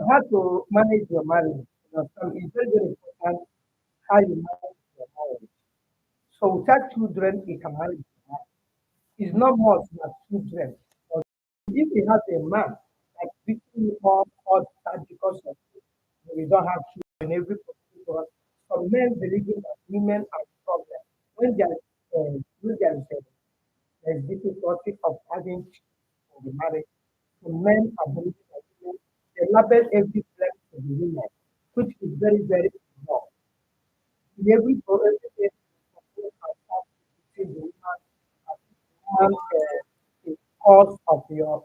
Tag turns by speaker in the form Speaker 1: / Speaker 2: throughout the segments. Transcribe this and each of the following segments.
Speaker 1: how to manage your marriage. Some it's very, very important how you manage your marriage. So without children, you can manage your marriage. It's not much to have children. But if you have a man like beating you up all the time because of we don't have children, every because some men believing that women are the problem. When there is there's difficulty of having children in the marriage, so men are believing that women, they label every blame to the women, which is very, very wrong. In every everything between the woman and the woman is cause of your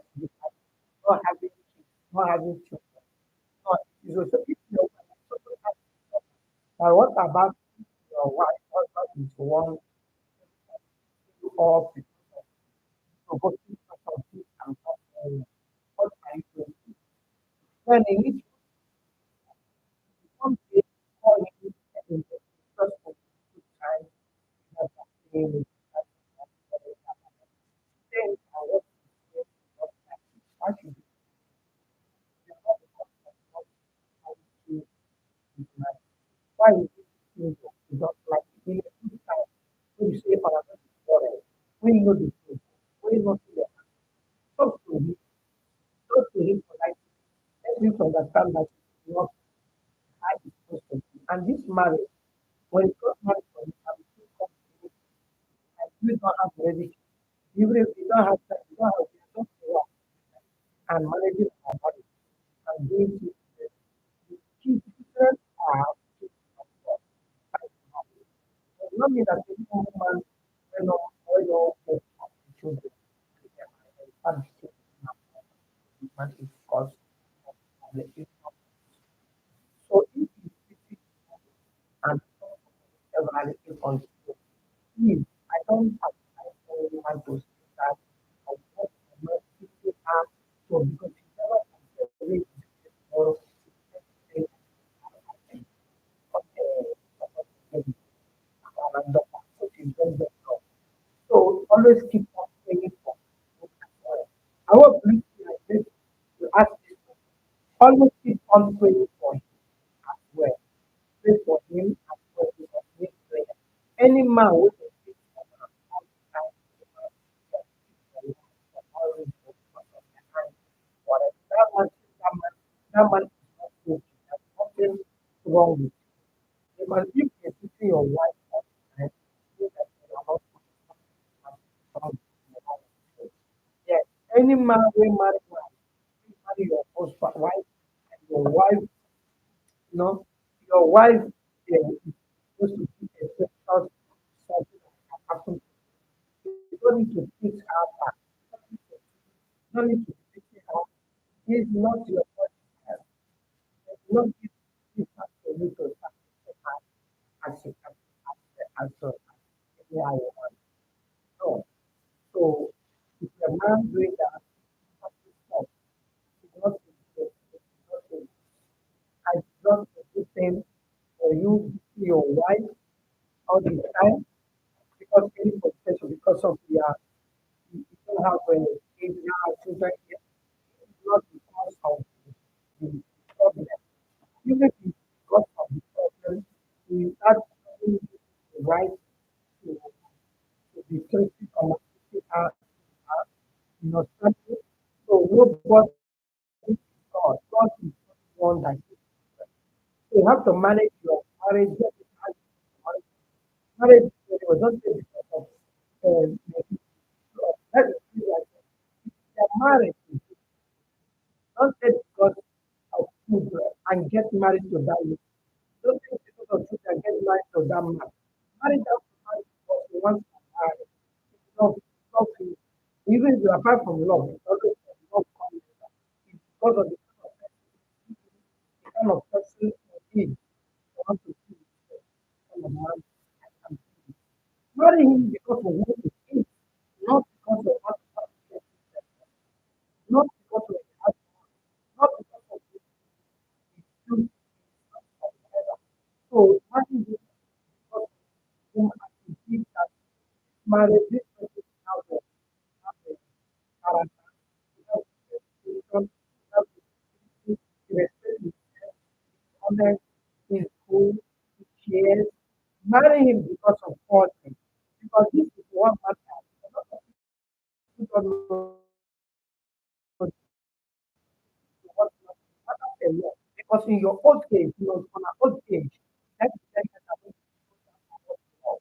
Speaker 1: not having kids, not having children. No, it is also if your but what about your wife? Husband is one you all provoking something and not what are you doing? Then in each one day, all you need is just for good time, that thing, then I want to why should you not how to do it? Why is it not like in a good time? When you say another foreign, we know the truth, we know the talk to him, talk to him politely, let him to understand that it's not how it's supposed to be. And this marriage, when it got married for you, and you come to it, and you don't have ready, even if you don't have time, you don't have you don't work and managing our marriage and doing things, the children are of God. Does not mean that every woman will not get children. And the man is cause of the income. So if you see and ever looking on please, I don't have time for anyone to say that I want to know people are so because you never can separate tomorrow say and which is very, very wrong. So always keep on praying for people as well. I want to like this to ask this always keep on praying for him as well. Pray for him as well because he needs prayer. Any man who is sick all the time, always go because of the hand. Whatever that man is not okay. There's nothing wrong with it. Because if you're putting your wife all the time, you that you are not wrong with your wife. Yes, any man will marry wife, will marry your husband, wife, and your wife, you know, your wife is supposed to be a special something that happen. You don't need to fix her back. You don't need to fix her. He's not your husband. You don't give this her for you to sacrifice her as a any other one. No. So if a man doing that, stop. It's not a good. It's not a good thing for you to see your wife all the time because any frustration because of you don't have a kids, you don't have children yet. It's not because of the problem. Even if it's because of the problem, you start having the right to be trusted or uh, something. So nobody is God. God is the one that is. So you have to manage your marriage. Just as marriage, marriage was not just because of maybe that is like the marriage is not just because of children and get married to that lady. Don't think because of children get married to that man. Marriage has to marry because you want to marry. Love you. Even if you apart from love, it's always love comes later. It's because of the kind of person he is. You want to be the kind of man I can be. Marry him because of who he is, not because of what he has, not because of his husband, not because of his youth, whatever. So marry him because of whom I can see that marriage, this person have a character, without education, without respect honest, he's cool, he cares. Marry him because of all things. Because this is what matters. A lot of people don't know what matters a lot. Because in your old age, on an old age, that is when you are going to go down.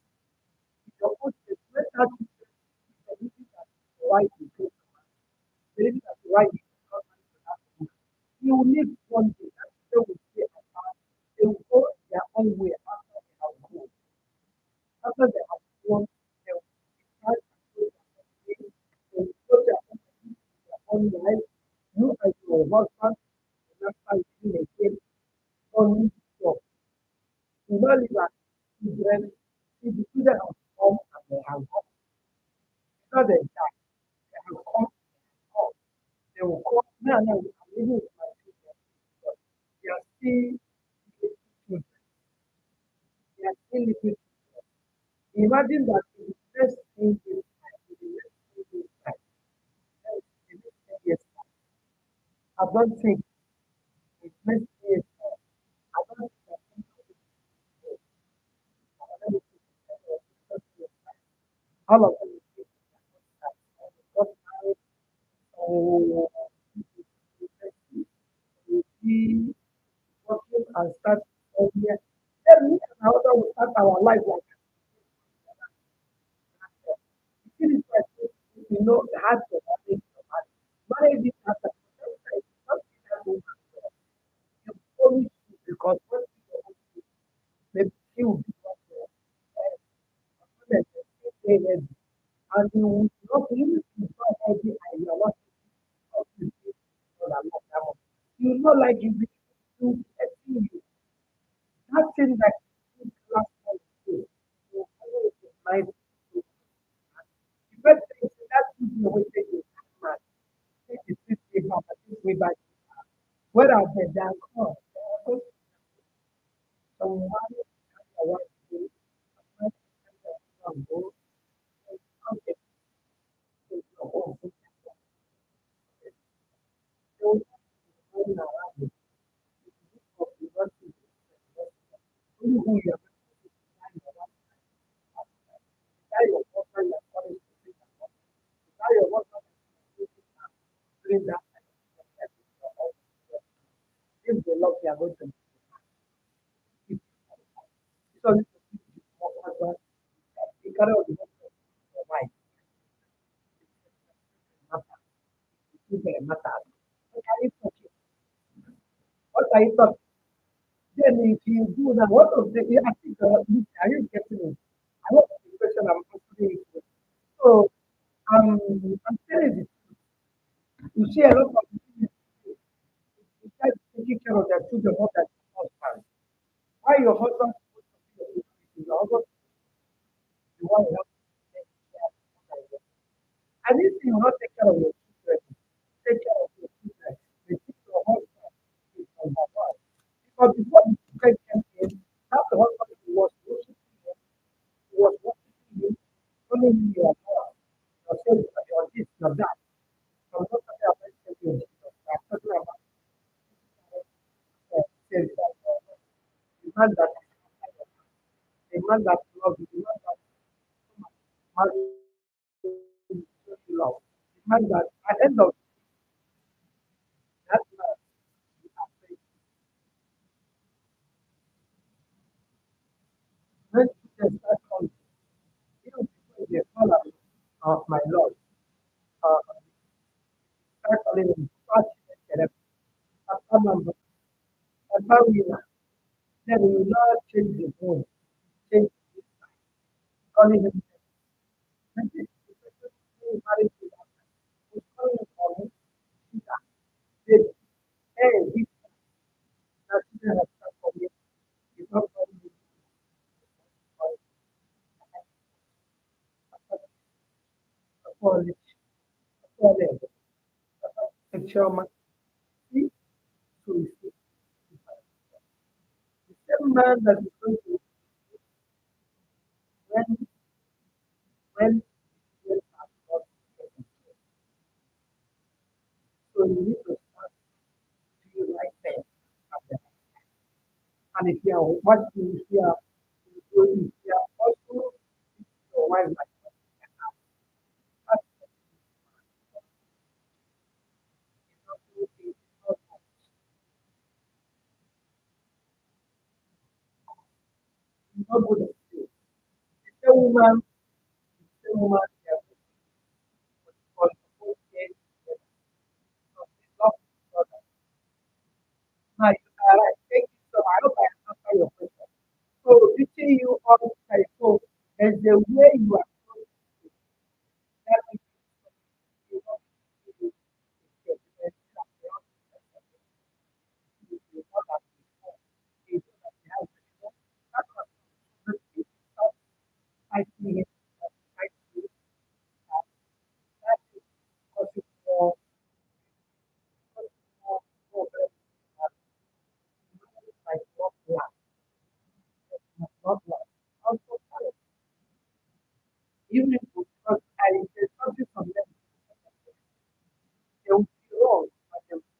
Speaker 1: In your old age, when that children is believing that why you go to man, believing that why you cannot marry to that woman, you will live one day. That they will stay apart. They will go their own way after they have grown. After they have grown, they will decide to go their own way. They will go their own life. You as your husband will not start living again. Don't need to talk. Do not live as children. See the children have come and they have gone. It's not they die. They have come and gone. They will come. Now, I'm living with my children. But they are still living children. They are still living children. Imagine that in the next 10 years time, in the next 10 years time, in the next 10 years time, I don't think in the next 10 years time, I don't think that things will be good. I don't think that all of them will be not married or will be working and start earlier. Then me and my husband will start our life like that. You see this person, have to manage your money. Manage it as a professional. It's not that woman. You only should because when you don't do, maybe she will be what stay ready. And you will not even if you not healthy and you are not for that long. You will not like you to anything you that thing that you last time you will always remind you. The first thing is that you always take your man. Take the 50 back, take me back. Where are they? They are gone. They are going someone I want to do. I'm going to go to home. So, when I have it, you want to do who you are. Tell your husband you are coming to see them. Tell your husband you are doing that. If they love you, are going to keep so you keep your husband. You carry on the husband your wife. Matter. You keep their matter. What are you talking? What are you talking? Then if you do that, what of the I think are you getting it? I want the question I'm answering it. So I'm telling you, you see a lot of people besides taking care of their children more than your husband. Why your husband supposed to be your husband the one who has to take care of your children. And if you not take care of your children, take care of your children, they think your husband is number one. Because before the children came in, that the husband was worshiping you, he was worshiping you, telling you your God, your Savior, your this, your that. I'm not talking about Savior Jesus, I'm talking about Savior. The man that is the man that loves you, the man that marries you, you love. The man that at the end of that man, you are faithful. When children start calling, even before they call out my Lord, uh, start calling him, start therapy, after number, after winner, then we will not change the phone, change the calling him. When the person who is married to that man, who's calling him for me, baby, hey, this that children have start calling, he's not calling me, apology, apology, sexual man, see, so you see, the same man that is going to when children are not taken care. So you need to start to like them at the right time. And if you are what if you are if you are also your wife like that, it's not good. The same woman, the same woman, they are for both days, they love each other. Now you are right. Thank you so much. I hope I answer your question. So reaching you all the time. So there's the way you are going to that is you want to do it. It's not that before. It's not that you have to do. That's what I'm saying. I see it. I see it. That is causing more problems. Like not last, not last. Also, even if because I there's something from them, they will be wrong, but they will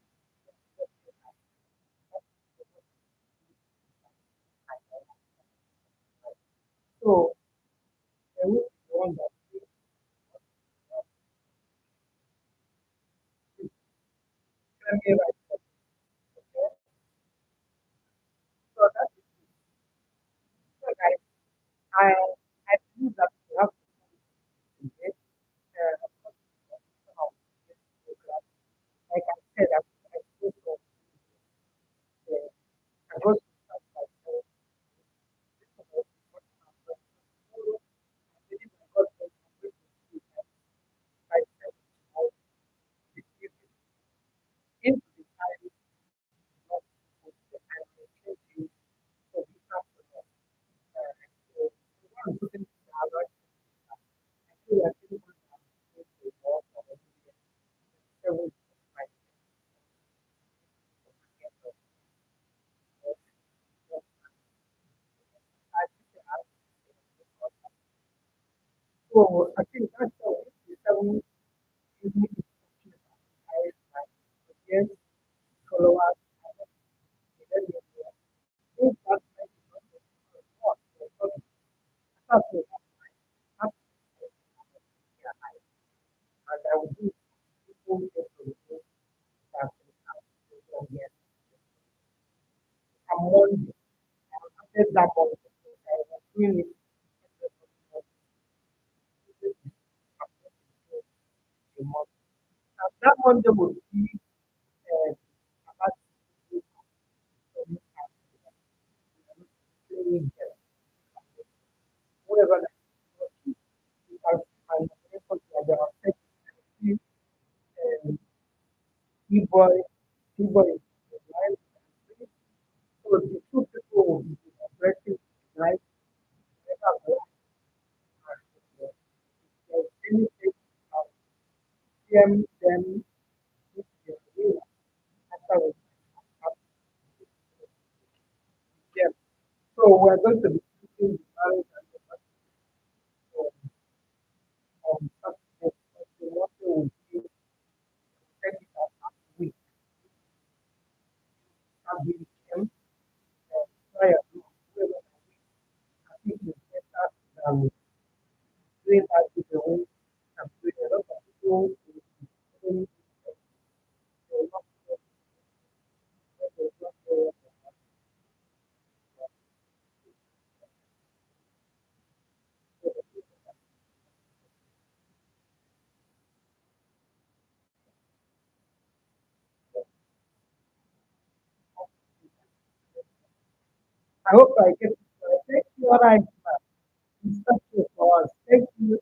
Speaker 1: so they will be the one that let me write that. Okay? So that is so guys, I I believe that we have to get of course, somehow get program. Like I said, I spoke of the I was start by saying this about what happened. So I believe I got the complete that by saying how the given into the time not with the time they changing so we have to know. So one putting the alert I feel like anyone has to work or several like so I think that's the seven unique like yes, followers, and then if that's my what that's what that's and I would do people get to know that yes, I'm one I said that one I was really a month. And that Monday would be about playing whoever like because my record like there are effective and keyboard keyboard is right. So the two people will be operating right whenever there's anything them if they will after we have them. So we're going to be speaking the marriage and the Saturday. So what we will do, take it as last week, have been him, try and do whoever I think is better than doing that with the way and doing a lot of people will not will not I hope I get it. Thank you, all right, instructions for us. Thank you.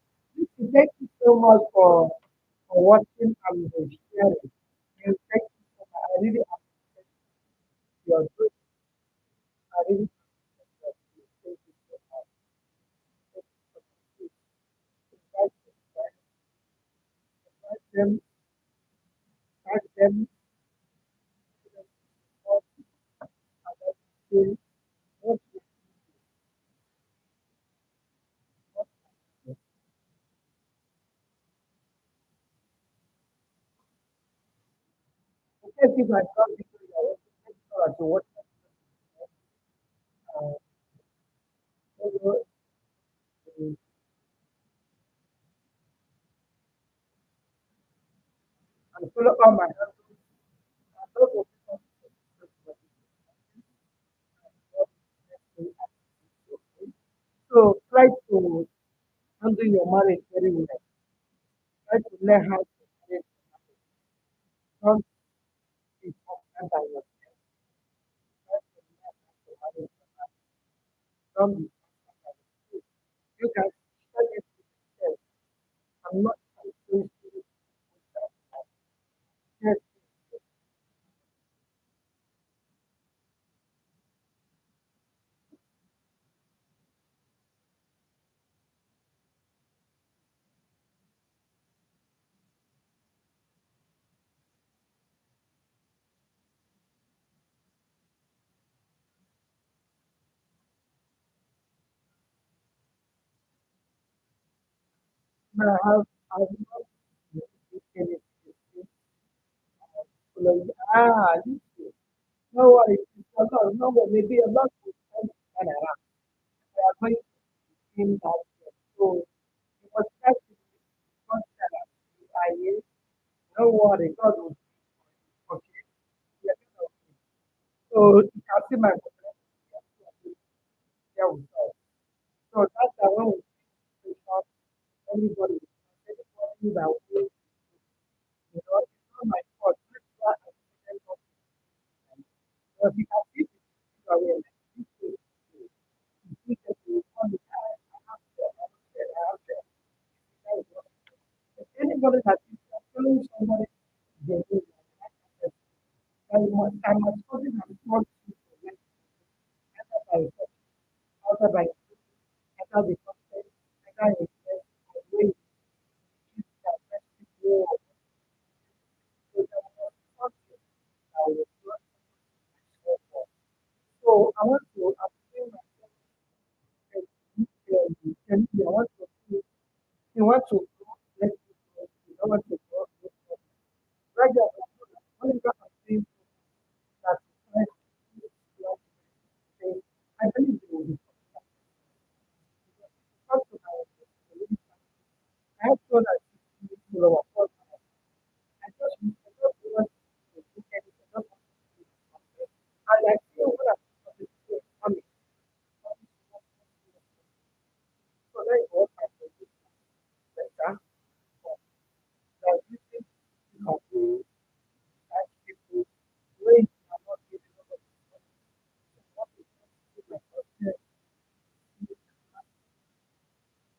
Speaker 1: Thank you so much for watching and sharing. And thank you so much. I really appreciate your good. I really appreciate your good. Thank you so much. Thank you so much. Invite them, invite them, tag them, what you what you what you thank you guys for because you are watching. Thank you so much for watching. follow the and follow all my husband. And those who become so try to handle your marriage very well. Try to learn how to manage your marriage. Don't be confident by yourself. Try to learn how to manage your marriage. Don't be confident by yourself. You can share it with yourself. I'm not against you. Yes, I have not taken it. This is no worry. It's a lot. No worry. Maybe a lot will come around. We are going to see that. So you must try to be constant. I hear. No worry. God will see. Okay. Yeah, okay. So you can see my problem there with us. So that's the one we see everybody. Anybody that will, it's not my fault. That's why I didn't know. But you can see the awareness. This is you see that you come with I have to, I have to, I have to. That is what. If anybody that is following somebody, they will like I must always have small people like either by either by either the content, either in the way you choose to address people or so there was something that was not myself for. So I want to appeal myself and I want to see you want to grow, let me grow. You don't want to grow, let me grow. Right there, whenever I'm saying that Christ is your faith, I believe they will be come to my belief. I have told that to our God. I just want to do anything. I just want to do something. And I feel when I'm coming, so that is what I do better. But there is this thing of the like people when you are not giving up what is not like yourself,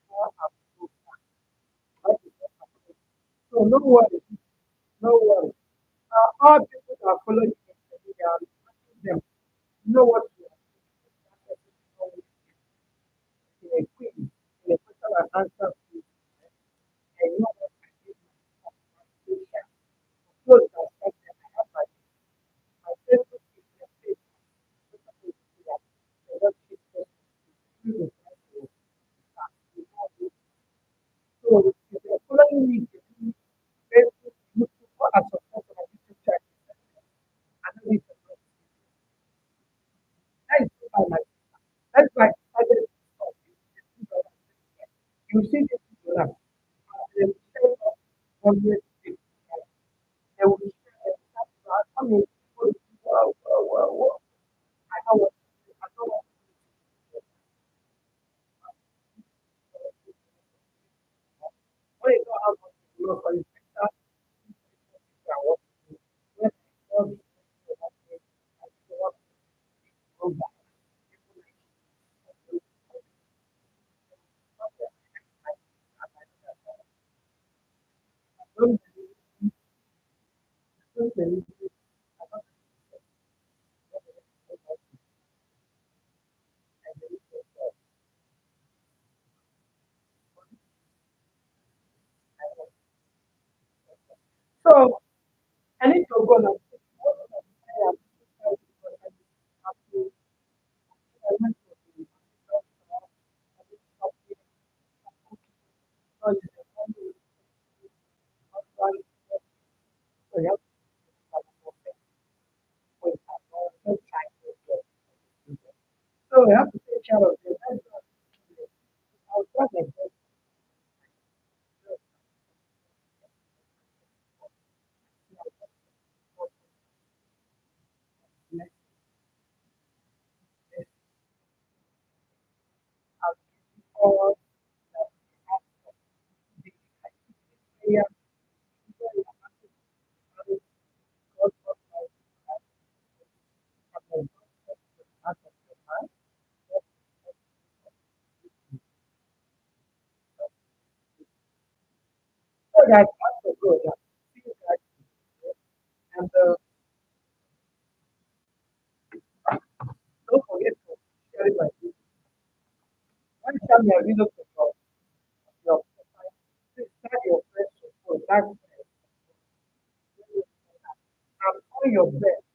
Speaker 1: you are a good that is what I'm so no worry, no worry. All people that are following you, they are asking them, you know what you are doing in a quick, in a question and answer please. I know what I did myself. So that I have my Facebook is a page. I just keep posting. You will try to start. So if you're following me, Facebook, you support and support my YouTube channel. I know it's a lot. That is so my that's why I started to stop. You see this people now. They will send us 100 people. They will share them. I mean, people, wow, wow, wow, wow. I don't want I don't want when you don't have much to know for you, that is what you when I saw this, I said, what go back. Don't believe, don't believe it. So I need to go now. What I am I went to the so you have to so we have to take care of them. guys have to go. Yeah. See you guys. And don't forget to share it by video. One time you are video to your profile, please tag your friends to follow. Tag friends and on your best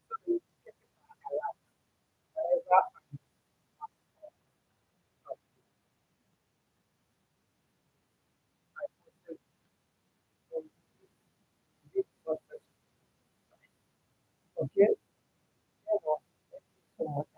Speaker 1: so you get it alive. Wherever I posted on this process. Okay? You know, thank you so much.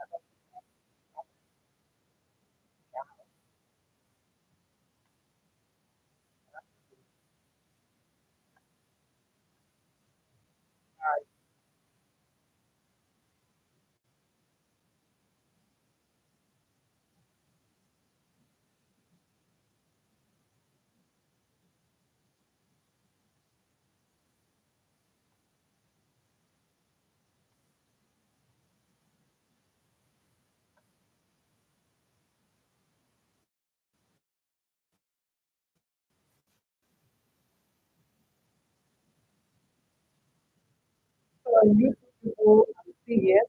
Speaker 1: So you people, I'm still here.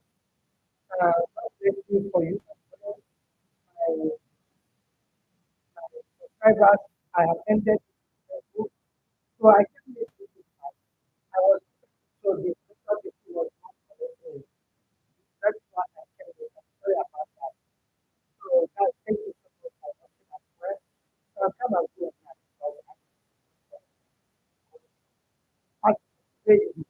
Speaker 1: God bless you for you. My subscribers, I have ended the book. So I can't make it. I was so the because was not correct. That's why I can't do that. Sorry about that. So guys, thank you so much for watching as well. So I'll come and do it now. So I today